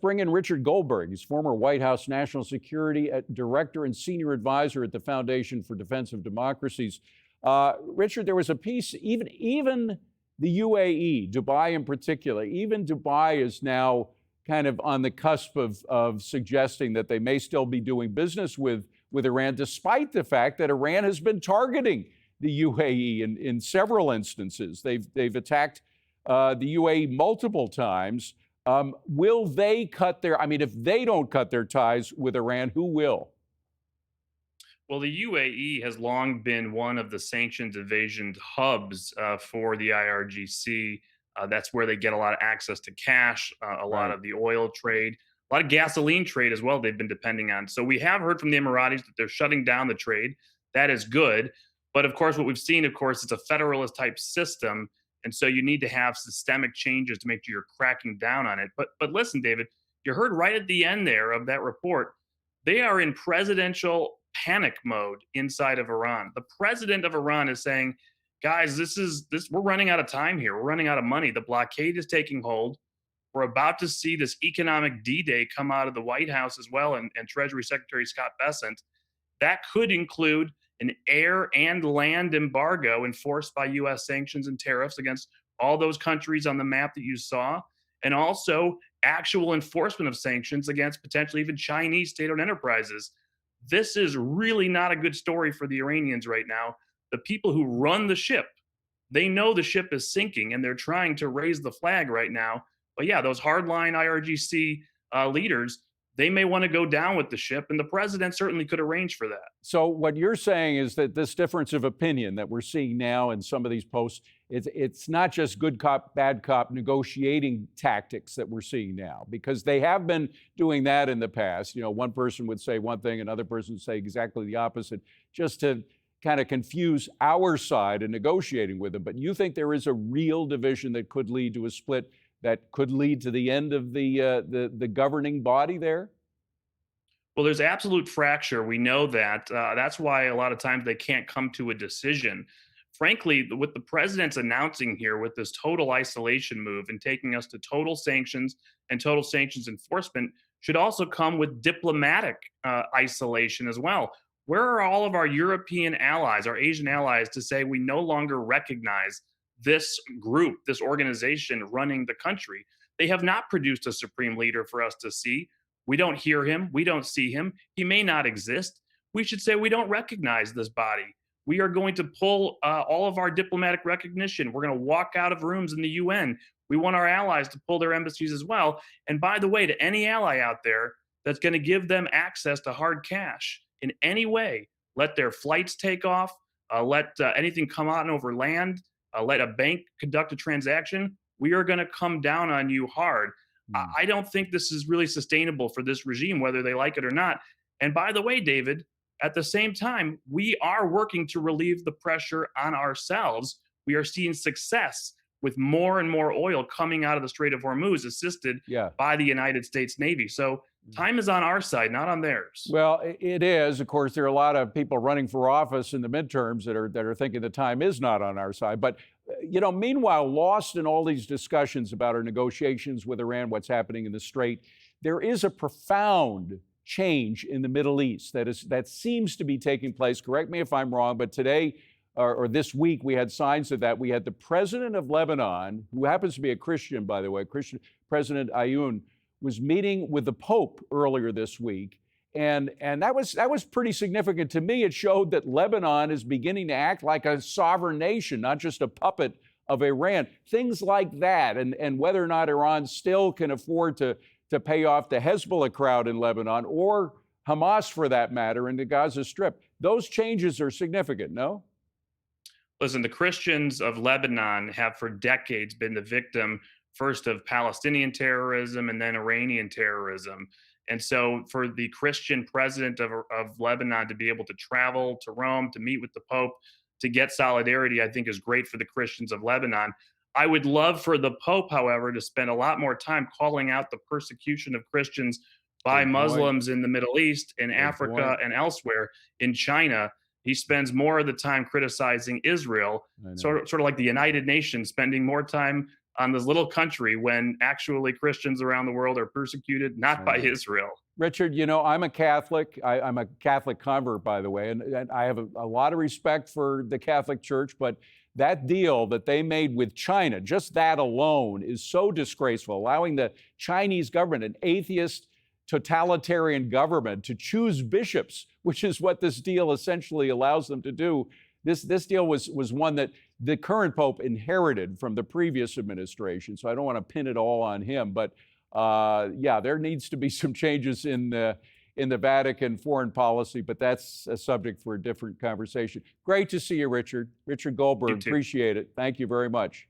bring in Richard Goldberg. He's former White House National Security Director and Senior Advisor at the Foundation for Defense of Democracies. Richard, there was a piece, even the UAE, Dubai in particular, even Dubai is now kind of on the cusp of suggesting that they may still be doing business with Iran, despite the fact that Iran has been targeting the UAE in several instances. They've attacked the UAE multiple times. Will they cut their, I mean, if they don't cut their ties with Iran, who will? Well, the UAE has long been one of the sanctions evasion hubs for the IRGC. That's where they get a lot of access to cash, a lot Right. of the oil trade, a lot of gasoline trade as well, they've been depending on. So we have heard from the Emiratis that they're shutting down the trade. That is good. But of course, what we've seen, of course, it's a federalist type system. And so you need to have systemic changes to make sure you're cracking down on it. But listen, David, you heard right at the end there of that report, they are in presidential panic mode inside of Iran. The president of Iran is saying, guys, we're running out of time here. We're running out of money. The blockade is taking hold. We're about to see this economic D-Day come out of the White House as well, and Treasury Secretary Scott Bessent. That could include an air and land embargo enforced by U.S. sanctions and tariffs against all those countries on the map that you saw, and also actual enforcement of sanctions against potentially even Chinese state-owned enterprises. This is really not a good story for the Iranians right now. The people who run the ship, they know the ship is sinking and they're trying to raise the flag right now. But yeah, those hardline IRGC leaders, they may want to go down with the ship, and the president certainly could arrange for that. So what you're saying is that this difference of opinion that we're seeing now in some of these posts, it's not just good cop, bad cop negotiating tactics that we're seeing now, because they have been doing that in the past. You know, one person would say one thing, another person would say exactly the opposite, just to kind of confuse our side in negotiating with them. But you think there is a real division that could lead to a split, that could lead to the end of the governing body there? Well, there's absolute fracture. We know that. That's why a lot of times they can't come to a decision. Frankly, what the president's announcing here with this total isolation move and taking us to total sanctions and total sanctions enforcement should also come with diplomatic isolation as well. Where are all of our European allies, our Asian allies, to say we no longer recognize this group, this organization running the country? They have not produced a supreme leader for us to see. We don't hear him. We don't see him. He may not exist. We should say we don't recognize this body. We are going to pull all of our diplomatic recognition. We're going to walk out of rooms in the UN. We want our allies to pull their embassies as well. And by the way, to any ally out there that's going to give them access to hard cash in any way, let their flights take off, let anything come out and over land, let a bank conduct a transaction, we are going to come down on you hard. Hmm. I don't think this is really sustainable for this regime, whether they like it or not. And by the way, David, at the same time, we are working to relieve the pressure on ourselves. We are seeing success with more and more oil coming out of the Strait of Hormuz, assisted Yeah. by the United States Navy. So time is on our side, not on theirs. Well, it is. Of course, there are a lot of people running for office in the midterms that are thinking the time is not on our side. But you know, meanwhile, lost in all these discussions about our negotiations with Iran, what's happening in the Strait, there is a profound change in the Middle East that seems to be taking place. Correct me if I'm wrong, but today or this week we had signs of that. We had the president of Lebanon, who happens to be a Christian, by the way, Christian President Ayoun, was meeting with the Pope earlier this week. And that was pretty significant to me. It showed that Lebanon is beginning to act like a sovereign nation, not just a puppet of Iran. Things like that, and whether or not Iran still can afford to pay off the Hezbollah crowd in Lebanon, or Hamas for that matter, in the Gaza Strip. Those changes are significant, no? Listen, the Christians of Lebanon have for decades been the victim first of Palestinian terrorism and then Iranian terrorism. And so for the Christian president of Lebanon to be able to travel to Rome, to meet with the Pope, to get solidarity, I think is great for the Christians of Lebanon. I would love for the Pope, however, to spend a lot more time calling out the persecution of Christians by Good point. Muslims in the Middle East, in Good Africa, point. and elsewhere, in China. He spends more of the time criticizing Israel, I know. sort of like the United Nations spending more time on this little country when actually Christians around the world are persecuted, not by Israel. Richard, you know, I'm a Catholic. I'm a Catholic convert, by the way, and I have a lot of respect for the Catholic Church, but that deal that they made with China, just that alone is so disgraceful, allowing the Chinese government, an atheist, totalitarian government, to choose bishops, which is what this deal essentially allows them to do. This deal was one that the current Pope inherited from the previous administration, so I don't want to pin it all on him, but yeah, there needs to be some changes in the Vatican foreign policy, but that's a subject for a different conversation. Great to see you, Richard. Richard Goldberg, appreciate it. Thank you very much.